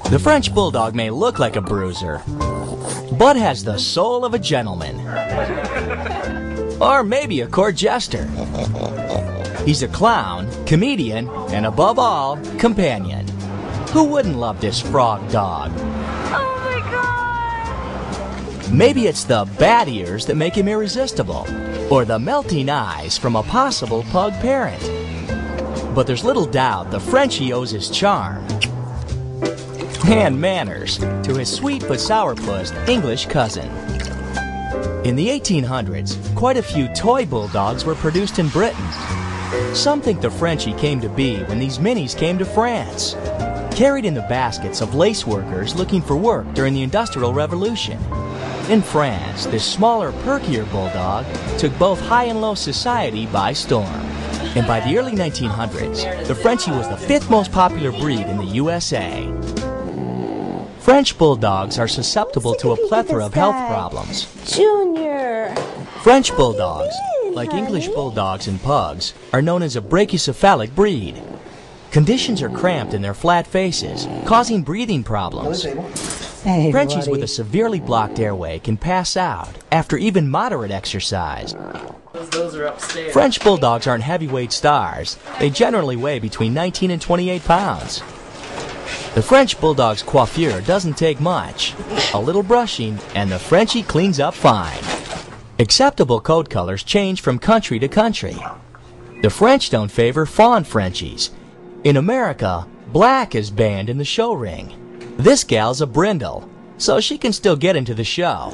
The French Bulldog may look like a bruiser, but has the soul of a gentleman. Or maybe a court jester. He's a clown, comedian, and above all, companion. Who wouldn't love this frog dog? Oh my God! Maybe it's the bad ears that make him irresistible, or the melting eyes from a possible pug parent. But there's little doubt the Frenchie owes his charm and manners to his sweet but sourpuss English cousin. In the 1800s, quite a few toy bulldogs were produced in Britain. Some think the Frenchie came to be when these minis came to France, carried in the baskets of lace workers looking for work during the Industrial Revolution. In France, this smaller, perkier bulldog took both high and low society by storm. And by the early 1900s, the Frenchie was the 5th most popular breed in the USA. French bulldogs are susceptible to a plethora of health problems. Junior! French bulldogs, like English bulldogs and pugs, are known as a brachycephalic breed. Conditions are cramped in their flat faces, causing breathing problems. Frenchies with a severely blocked airway can pass out after even moderate exercise. Those are upstairs. French bulldogs aren't heavyweight stars. They generally weigh between 19 and 28 pounds. The French bulldog's coiffure doesn't take much. A little brushing, and the Frenchie cleans up fine. Acceptable coat colors change from country to country. The French don't favor fawn Frenchies. In America, black is banned in the show ring. This gal's a brindle, so she can still get into the show.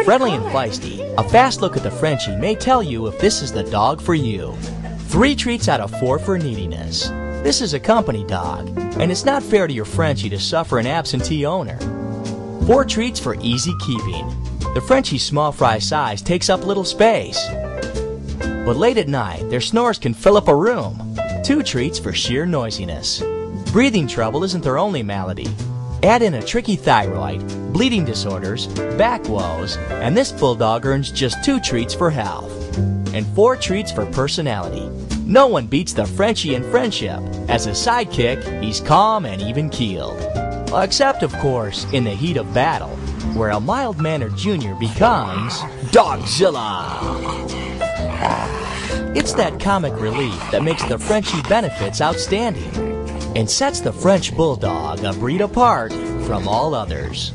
Friendly and feisty, a fast look at the Frenchie may tell you if this is the dog for you. 3 treats out of 4 for neediness. This is a company dog, and it's not fair to your Frenchie to suffer an absentee owner. 4 treats for easy keeping. The Frenchie's small fry size takes up little space. But late at night, their snores can fill up a room. 2 treats for sheer noisiness. Breathing trouble isn't their only malady. Add in a tricky thyroid, bleeding disorders, back woes, and this bulldog earns just 2 treats for health. And 4 treats for personality. No one beats the Frenchie in friendship. As a sidekick, he's calm and even-keeled. Except, of course, in the heat of battle, where a mild-mannered junior becomes Dogzilla. It's that comic relief that makes the Frenchie benefits outstanding and sets the French Bulldog a breed apart from all others.